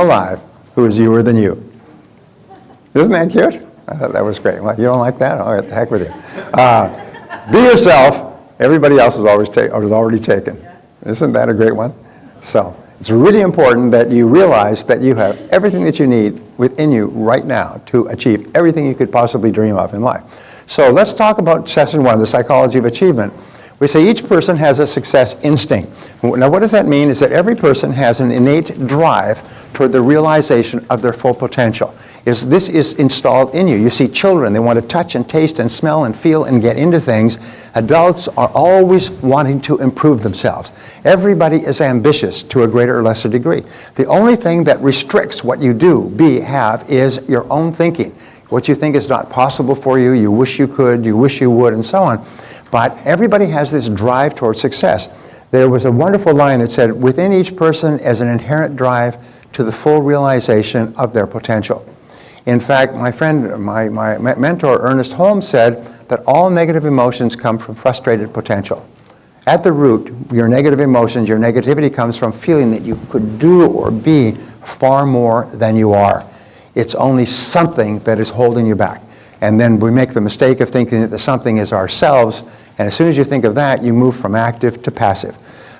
alive who is youer than you. Isn't that cute? I thought that was great. Well, you don't like that? All right, the heck with you. Be yourself. Everybody else is already taken. Isn't that a great one? So it's really important that you realize that you have everything that you need within you right now to achieve everything you could possibly dream of in life. So let's talk about session 1, the psychology of achievement. We say each person has a success instinct. Now what does that mean is that every person has an innate drive toward the realization of their full potential. This is installed in you. You see children, they want to touch and taste and smell and feel and get into things. Adults are always wanting to improve themselves. Everybody is ambitious to a greater or lesser degree. The only thing that restricts what you do, have, is your own thinking. What you think is not possible for you, you wish you could, you wish you would, and so on. But everybody has this drive towards success. There was a wonderful line that said, within each person is an inherent drive to the full realization of their potential. In fact, my friend, my mentor, Ernest Holmes, said that all negative emotions come from frustrated potential. At the root, your negative emotions, your negativity comes from feeling that you could do or be far more than you are. It's only something that is holding you back. And then we make the mistake of thinking that the something is ourselves, and as soon as you think of that, you move from active to passive.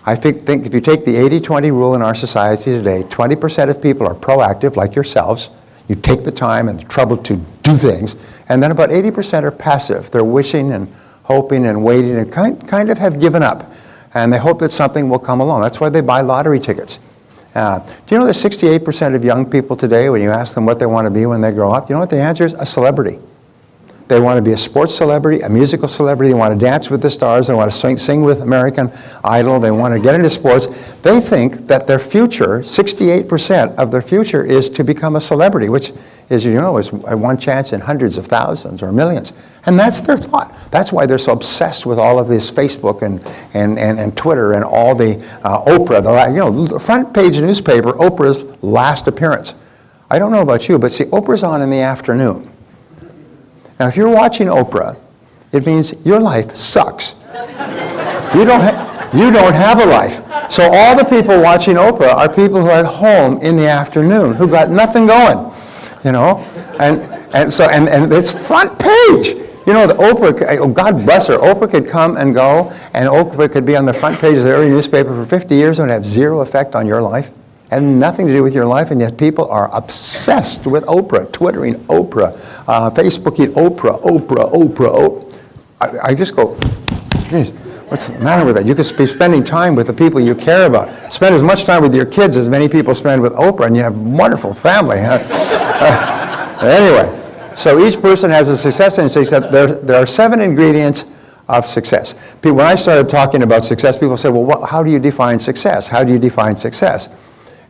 I think if you take the 80-20 rule in our society today, 20% of people are proactive, like yourselves. You take the time and the trouble to do things, and then about 80% are passive. They're wishing and hoping and waiting and kind of have given up, and they hope that something will come along. That's why they buy lottery tickets. Do you know that 68% of young people today, when you ask them what they want to be when they grow up, you know what the answer is? A celebrity. They want to be a sports celebrity, a musical celebrity. They want to dance with the stars. They want to sing with American Idol. They want to get into sports. They think that their future, 68% of their future, is to become a celebrity, which, as you know, is one chance in hundreds of thousands or millions. And that's their thought. That's why they're so obsessed with all of this Facebook and Twitter and all the Oprah, the front page newspaper, Oprah's last appearance. I don't know about you, but see, Oprah's on in the afternoon. Now, if you're watching Oprah, it means your life sucks. You don't have a life. So all the people watching Oprah are people who are at home in the afternoon, who got nothing going, and it's front page. You know, the Oprah, God bless her, Oprah could come and go, and Oprah could be on the front page of every newspaper for 50 years and have zero effect on your life. And nothing to do with your life, and yet people are obsessed with Oprah, Twittering Oprah, Facebooking Oprah. I just go, geez, what's the matter with that? You could be spending time with the people you care about. Spend as much time with your kids as many people spend with Oprah, and you have a wonderful family. Anyway, so each person has a success instinct. There are 7 ingredients of success. When I started talking about success, people said, well, how do you define success? How do you define success?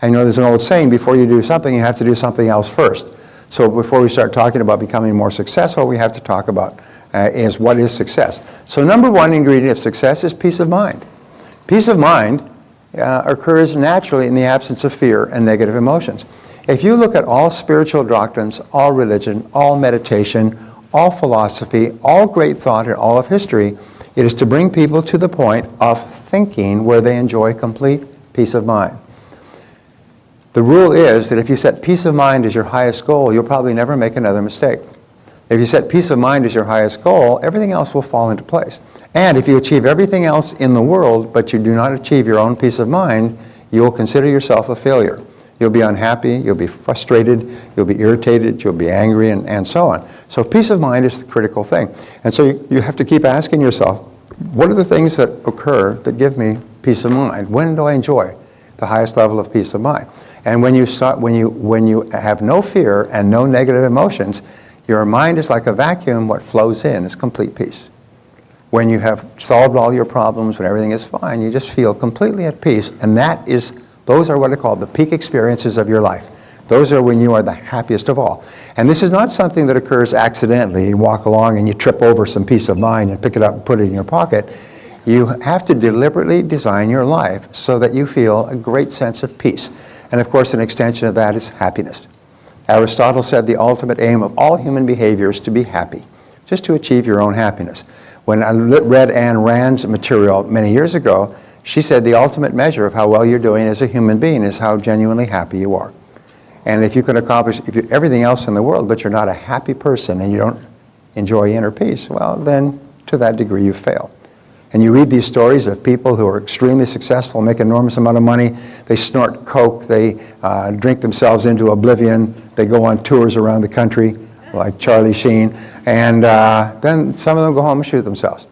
And there's an old saying, before you do something, you have to do something else first. So before we start talking about becoming more successful, we have to talk about is what is success. So number 1 ingredient of success is peace of mind. Peace of mind occurs naturally in the absence of fear and negative emotions. If you look at all spiritual doctrines, all religion, all meditation, all philosophy, all great thought, and all of history, it is to bring people to the point of thinking where they enjoy complete peace of mind. The rule is that if you set peace of mind as your highest goal, you'll probably never make another mistake. If you set peace of mind as your highest goal, everything else will fall into place. And if you achieve everything else in the world, but you do not achieve your own peace of mind, you will consider yourself a failure. You'll be unhappy, you'll be frustrated, you'll be irritated, you'll be angry, and so on. So peace of mind is the critical thing. And so you have to keep asking yourself, what are the things that occur that give me peace of mind? When do I enjoy the highest level of peace of mind? And when you have no fear and no negative emotions, your mind is like a vacuum. What flows in is complete peace. When you have solved all your problems, when everything is fine, you just feel completely at peace. And those are what are called the peak experiences of your life. Those are when you are the happiest of all. And this is not something that occurs accidentally. You walk along and you trip over some peace of mind and pick it up and put it in your pocket. You have to deliberately design your life so that you feel a great sense of peace. And of course, an extension of that is happiness. Aristotle said the ultimate aim of all human behavior is to be happy, just to achieve your own happiness. When I read Ayn Rand's material many years ago, she said the ultimate measure of how well you're doing as a human being is how genuinely happy you are. And if you can accomplish everything else in the world, but you're not a happy person and you don't enjoy inner peace, well, then to that degree you fail. And you read these stories of people who are extremely successful, make an enormous amount of money, they snort coke, they drink themselves into oblivion, they go on tours around the country, like Charlie Sheen, and then some of them go home and shoot themselves.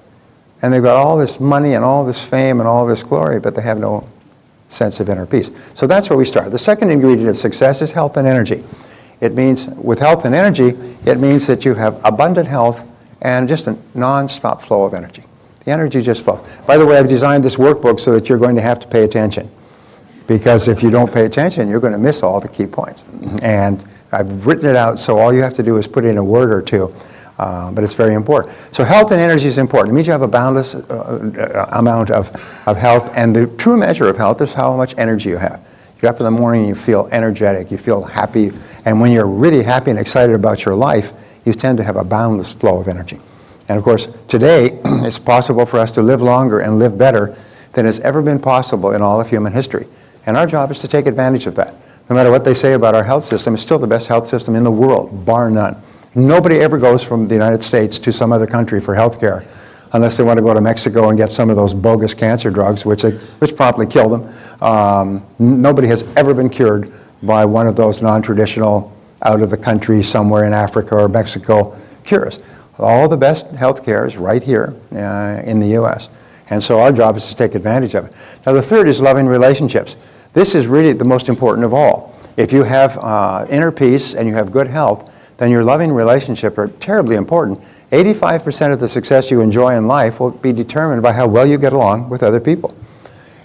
And they've got all this money and all this fame and all this glory, but they have no sense of inner peace. So that's where we start. The second ingredient of success is health and energy. It means, with health and energy, it means that you have abundant health and just a non-stop flow of energy. The energy just flows. By the way, I've designed this workbook so that you're going to have to pay attention. Because if you don't pay attention, you're going to miss all the key points. And I've written it out, so all you have to do is put in a word or two. But it's very important. So health and energy is important. It means you have a boundless amount of health. And the true measure of health is how much energy you have. You get up in the morning and you feel energetic, you feel happy. And when you're really happy and excited about your life, you tend to have a boundless flow of energy. And of course, today, it's possible for us to live longer and live better than has ever been possible in all of human history. And our job is to take advantage of that. No matter what they say about our health system, it's still the best health system in the world, bar none. Nobody ever goes from the United States to some other country for health care unless they want to go to Mexico and get some of those bogus cancer drugs, which promptly kill them. Nobody has ever been cured by one of those non-traditional, out of the country, somewhere in Africa or Mexico cures. All the best health care is right here in the U.S. And so our job is to take advantage of it. Now the third is loving relationships. This is really the most important of all. If you have inner peace and you have good health, then your loving relationship are terribly important. 85% of the success you enjoy in life will be determined by how well you get along with other people.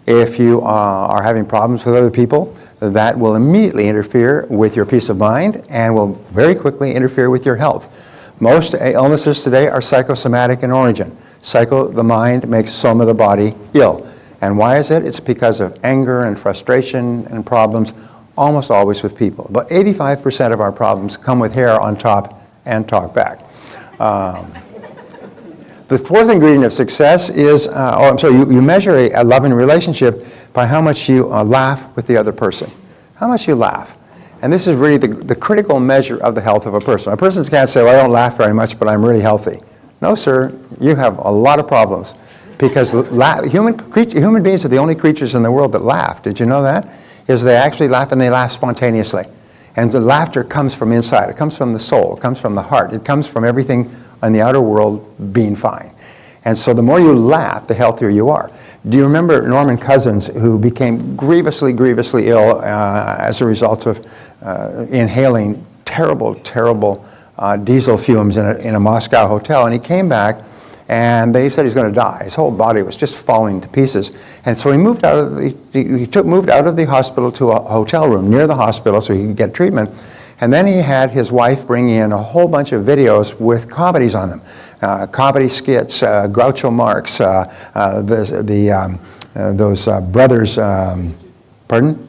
If you are having problems with other people, that will immediately interfere with your peace of mind and will very quickly interfere with your health. Most illnesses today are psychosomatic in origin. Psycho, the mind, makes soma, the body, ill. And why is it? It's because of anger and frustration and problems, almost always with people. About 85% of our problems come with hair on top and talk back. The fourth ingredient of success is, you measure a loving relationship by how much you laugh with the other person. How much you laugh. And this is really the critical measure of the health of a person. A person can't say, well, I don't laugh very much, but I'm really healthy. No, sir, you have a lot of problems. Because human beings are the only creatures in the world that laugh. Did you know that? Is they actually laugh, and they laugh spontaneously. And the laughter comes from inside. It comes from the soul. It comes from the heart. It comes from everything in the outer world being fine. And so the more you laugh, the healthier you are. Do you remember Norman Cousins, who became grievously, grievously ill as a result of inhaling terrible, terrible diesel fumes in a Moscow hotel? And he came back, and they said he's going to die. His whole body was just falling to pieces. And so he moved out of the hospital to a hotel room near the hospital so he could get treatment. And then he had his wife bring in a whole bunch of videos with comedies on them. Comedy skits, Groucho Marx, those brothers, pardon?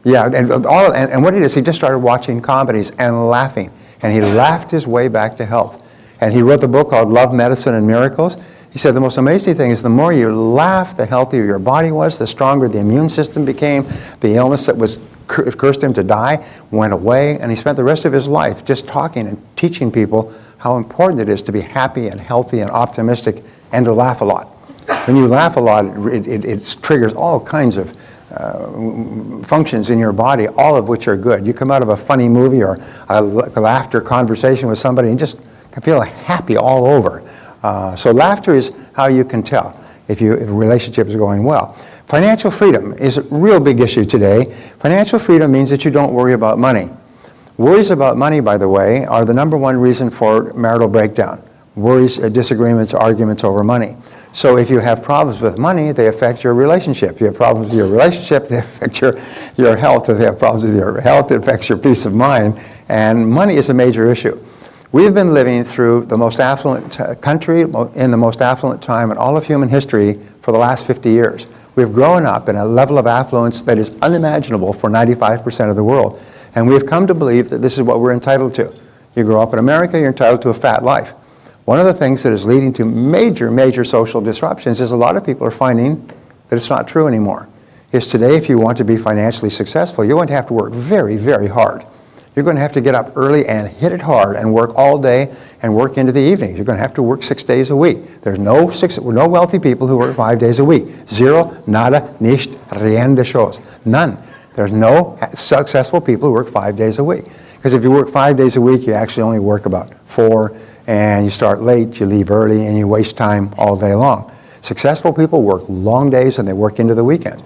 Yeah, and what he did is he just started watching comedies and laughing. And he laughed his way back to health. And he wrote the book called Love, Medicine, and Miracles. He said the most amazing thing is the more you laugh, the healthier your body was, the stronger the immune system became. The illness that was cursed him to die went away. And he spent the rest of his life just talking and teaching people how important it is to be happy and healthy and optimistic and to laugh a lot. When you laugh a lot, it triggers all kinds of functions in your body, all of which are good. You come out of a funny movie or a laughter conversation with somebody and just can feel happy all over. So laughter is how you can tell if a relationship is going well. Financial freedom is a real big issue today. Financial freedom means that you don't worry about money. Worries about money, by the way, are the number one reason for marital breakdown. Worries, disagreements, arguments over money. So if you have problems with money, they affect your relationship. If you have problems with your relationship, they affect your health. If you have problems with your health, it affects your peace of mind. And money is a major issue. We've been living through the most affluent country in the most affluent time in all of human history for the last 50 years. We've grown up in a level of affluence that is unimaginable for 95% of the world. And we've come to believe that this is what we're entitled to. You grow up in America, you're entitled to a fat life. One of the things that is leading to major, major social disruptions is a lot of people are finding that it's not true anymore. is today, if you want to be financially successful, you're going to have to work very, very hard. You're going to have to get up early and hit it hard and work all day and work into the evenings. You're going to have to work 6 days a week. There's no wealthy people who work 5 days a week. Zero, nada, nicht, rien de choses. None. There's no successful people who work 5 days a week. Because if you work 5 days a week, you actually only work about 4, and you start late, you leave early, and you waste time all day long. Successful people work long days and they work into the weekends.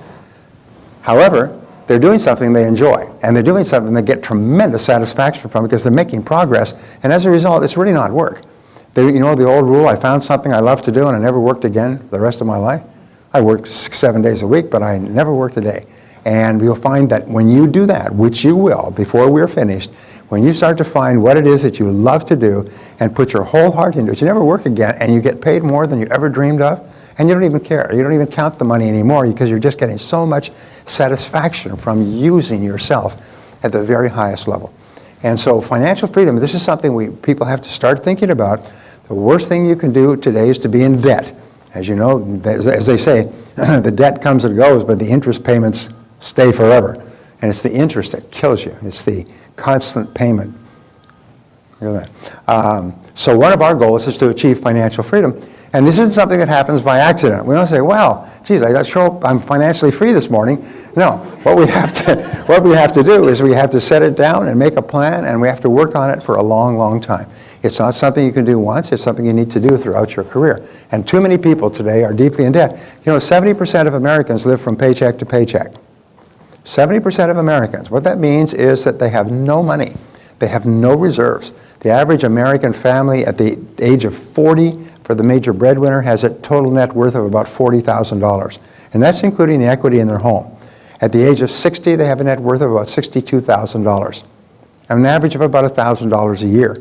However, they're doing something they enjoy, and they're doing something they get tremendous satisfaction from because they're making progress, and as a result, it's really not work. You know the old rule, I found something I love to do and I never worked again the rest of my life? I worked 7 days a week, but I never worked a day. And you'll find that when you do that, which you will before we're finished, when you start to find what it is that you love to do and put your whole heart into it, you never work again, and you get paid more than you ever dreamed of, and you don't even care. You don't even count the money anymore because you're just getting so much satisfaction from using yourself at the very highest level. And so financial freedom, this is something people have to start thinking about. The worst thing you can do today is to be in debt. As you know, as they say, the debt comes and goes, but the interest payments stay forever. And it's the interest that kills you. It's the constant payment. Look at that. So one of our goals is to achieve financial freedom. And this isn't something that happens by accident. We don't say, well, geez, I got to show up, I'm financially free this morning. No, what we have to do is we have to set it down and make a plan, and we have to work on it for a long, long time. It's not something you can do once, it's something you need to do throughout your career. And too many people today are deeply in debt. You know, 70% of Americans live from paycheck to paycheck. 70% of Americans. What that means is that they have no money. They have no reserves. The average American family at the age of 40 for the major breadwinner has a total net worth of about $40,000. And that's including the equity in their home. At the age of 60, they have a net worth of about $62,000. An average of about $1,000 a year.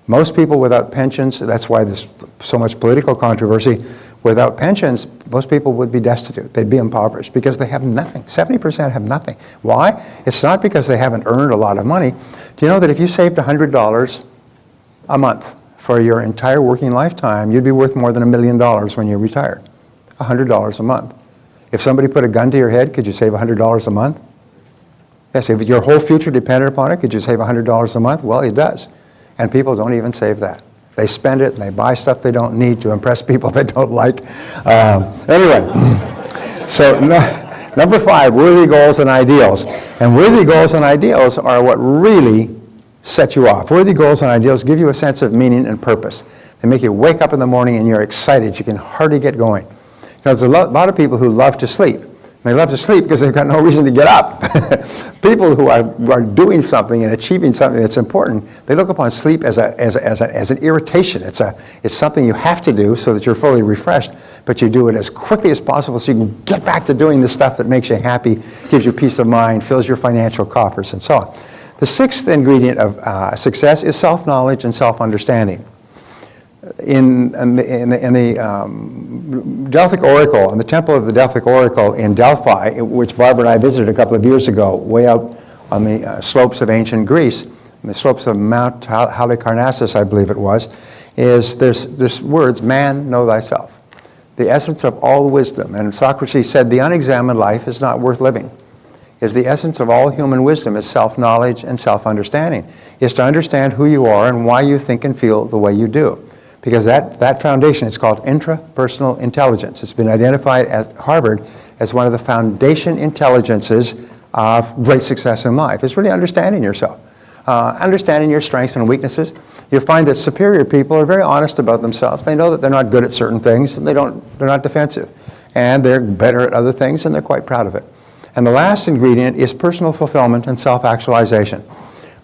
Most people without pensions, that's why there's so much political controversy, without pensions, most people would be destitute. They'd be impoverished because they have nothing. 70% have nothing. Why? It's not because they haven't earned a lot of money. Do you know that if you saved $100 a month for your entire working lifetime, you'd be worth more than $1 million when you're retired? $100 a month. If somebody put a gun to your head, could you save $100 a month? Yes, if your whole future depended upon it, could you save $100 a month? Well, it does. And people don't even save that. They spend it and they buy stuff they don't need to impress people they don't like. Anyway, so number 5, worthy goals and ideals. And worthy goals and ideals are what really set you off. Worthy goals and ideals give you a sense of meaning and purpose. They make you wake up in the morning and you're excited. You can hardly get going. You know, there's a lot of people who love to sleep. They love to sleep because they've got no reason to get up. People who are doing something and achieving something that's important, they look upon sleep as an irritation. It's something you have to do so that you're fully refreshed, but you do it as quickly as possible so you can get back to doing the stuff that makes you happy, gives you peace of mind, fills your financial coffers, and so on. The 6th ingredient of success is self-knowledge and self-understanding. In the Delphic Oracle, in the temple of the Delphic Oracle in Delphi, which Barbara and I visited a couple of years ago, way out on the slopes of ancient Greece, on the slopes of Mount Halicarnassus, I believe it was, there's words, man, know thyself, the essence of all wisdom. And Socrates said, the unexamined life is not worth living. Is the essence of all human wisdom is self-knowledge and self-understanding. Is to understand who you are and why you think and feel the way you do. Because that foundation is called intrapersonal intelligence. It's been identified at Harvard as one of the foundation intelligences of great success in life. It's really understanding yourself, understanding your strengths and weaknesses. You'll find that superior people are very honest about themselves. They know that they're not good at certain things, and they're not defensive. And they're better at other things, and they're quite proud of it. And the last ingredient is personal fulfillment and self-actualization.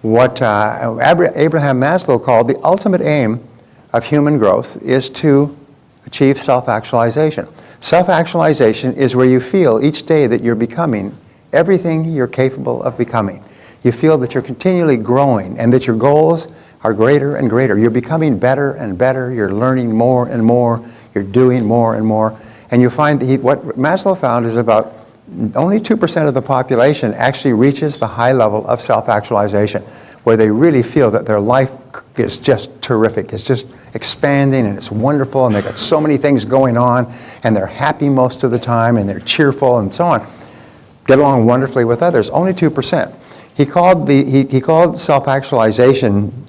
What Abraham Maslow called the ultimate aim of human growth is to achieve self-actualization. Self-actualization is where you feel each day that you're becoming everything you're capable of becoming. You feel that you're continually growing and that your goals are greater and greater. You're becoming better and better. You're learning more and more. You're doing more and more. And you find that what Maslow found is about only 2% of the population actually reaches the high level of self-actualization, where they really feel that their life is just terrific. It's just expanding and it's wonderful and they've got so many things going on and they're happy most of the time and they're cheerful and so on. get along wonderfully with others? Only 2%. He called self-actualization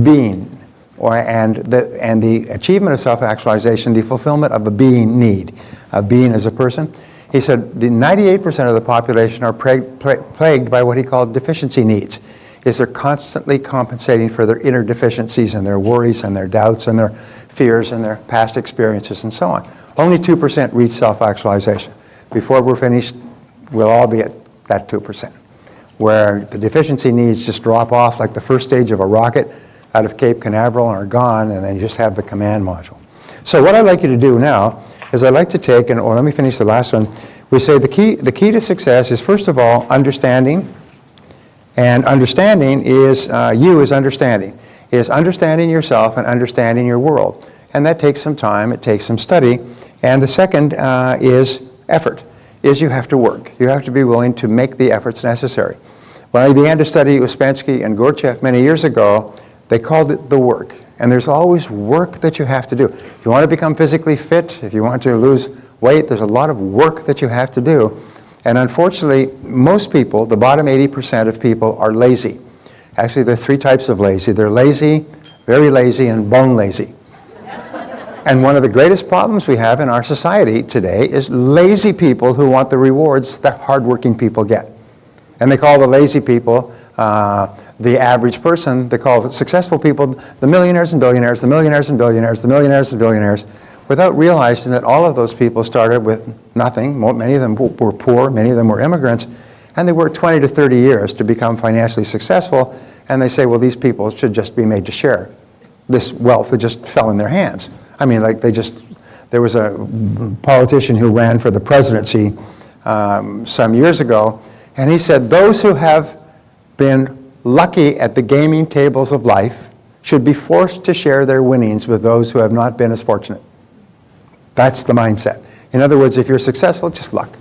being, and the achievement of self-actualization the fulfillment of a being need, a being as a person. He said the 98% of the population are plagued by what he called deficiency needs. Is they're constantly compensating for their inner deficiencies and their worries and their doubts and their fears and their past experiences and so on. Only 2% reach self-actualization. Before we're finished, we'll all be at that 2%, where the deficiency needs just drop off like the first stage of a rocket out of Cape Canaveral and are gone, and then you just have the command module. So what I'd like you to do now is I'd like to take, and let me finish the last one. We say the key to success is, first of all, understanding. And understanding is, is understanding yourself and understanding your world. And that takes some time, it takes some study. And the second is effort, is you have to work. You have to be willing to make the efforts necessary. When I began to study Ouspensky and Gurdjieff many years ago, they called it the work. And there's always work that you have to do. If you want to become physically fit, if you want to lose weight, there's a lot of work that you have to do. And unfortunately, most people, the bottom 80% of people, are lazy. Actually, there are three types of lazy. They're lazy, very lazy, and bone lazy. And one of the greatest problems we have in our society today is lazy people who want the rewards that hardworking people get. And they call the lazy people the average person. They call successful people the millionaires and billionaires, the millionaires and billionaires, the millionaires and billionaires, without realizing that all of those people started with nothing. Many of them were poor, many of them were immigrants, and they worked 20 to 30 years to become financially successful, and they say, well, these people should just be made to share this wealth that just fell in their hands. I mean, like there was a politician who ran for the presidency some years ago, and he said, those who have been lucky at the gaming tables of life should be forced to share their winnings with those who have not been as fortunate. That's the mindset. In other words, if you're successful, just luck.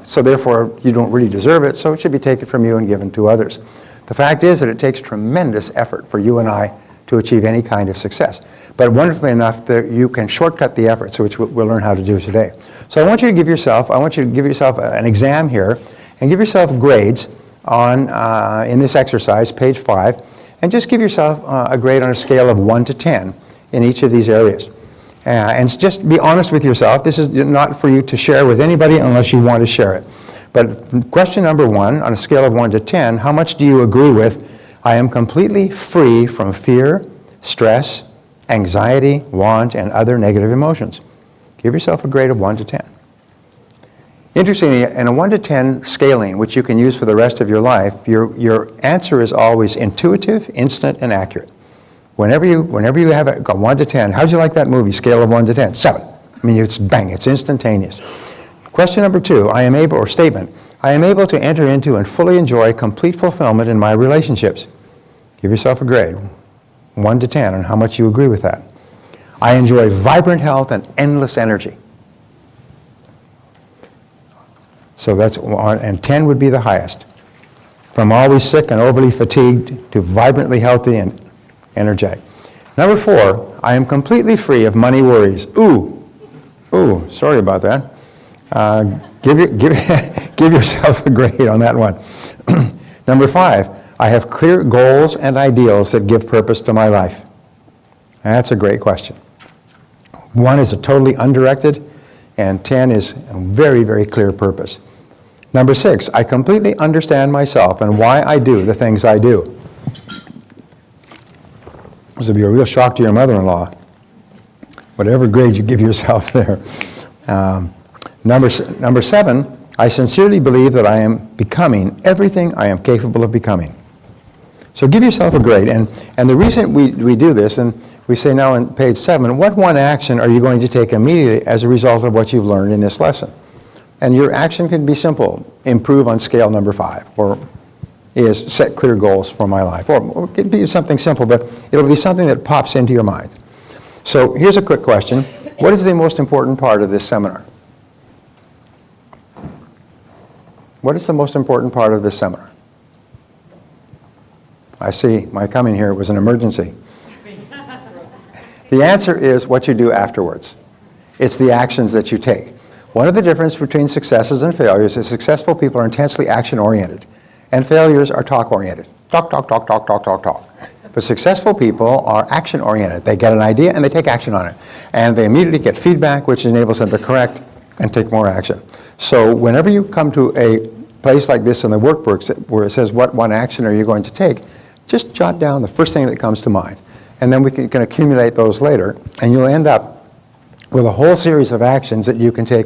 So therefore, you don't really deserve it, so it should be taken from you and given to others. The fact is that it takes tremendous effort for you and I to achieve any kind of success. But wonderfully enough, that you can shortcut the efforts, which we'll learn how to do today. So I want you to give yourself an exam here, and give yourself grades on in this exercise, page 5, and just give yourself a grade on a scale of 1 to 10 in each of these areas. And just be honest with yourself. This is not for you to share with anybody unless you want to share it. But question number 1, on a scale of 1 to 10, how much do you agree with, I am completely free from fear, stress, anxiety, want, and other negative emotions? Give yourself a grade of 1 to 10. Interestingly, in a 1 to 10 scaling, which you can use for the rest of your life, your answer is always intuitive, instant, and accurate. Whenever you have a 1 to 10, how'd you like that movie, scale of 1 to 10? 7. I mean, it's bang, it's instantaneous. Question number 2, I am able to enter into and fully enjoy complete fulfillment in my relationships. Give yourself a grade, 1 to 10, on how much you agree with that. I enjoy vibrant health and endless energy. So that's, and 10 would be the highest. From always sick and overly fatigued to vibrantly healthy and energetic. Number 4, I am completely free of money worries. Ooh, sorry about that. Give yourself a grade on that one. Number 5, I have clear goals and ideals that give purpose to my life. That's a great question. 1 is a totally undirected, and 10 is a very, very clear purpose. Number 6, I completely understand myself and why I do the things I do. This will be a real shock to your mother-in-law, whatever grade you give yourself there. Number 7, I sincerely believe that I am becoming everything I am capable of becoming. So give yourself a grade. And the reason we do this, and we say now on page 7, what one action are you going to take immediately as a result of what you've learned in this lesson? And your action can be simple. Improve on scale number 5, or is set clear goals for my life. Or it could be something simple, but it'll be something that pops into your mind. So here's a quick question. What is the most important part of this seminar? What is the most important part of this seminar? I see my coming here was an emergency. The answer is what you do afterwards. It's the actions that you take. One of the differences between successes and failures is successful people are intensely action-oriented, and failures are talk-oriented. Talk, talk, talk, talk, talk, talk, talk. But successful people are action-oriented. They get an idea and they take action on it. And they immediately get feedback, which enables them to correct and take more action. So whenever you come to a place like this in the workbooks where it says what one action are you going to take, just jot down the first thing that comes to mind. And then we can accumulate those later, and you'll end up with a whole series of actions that you can take when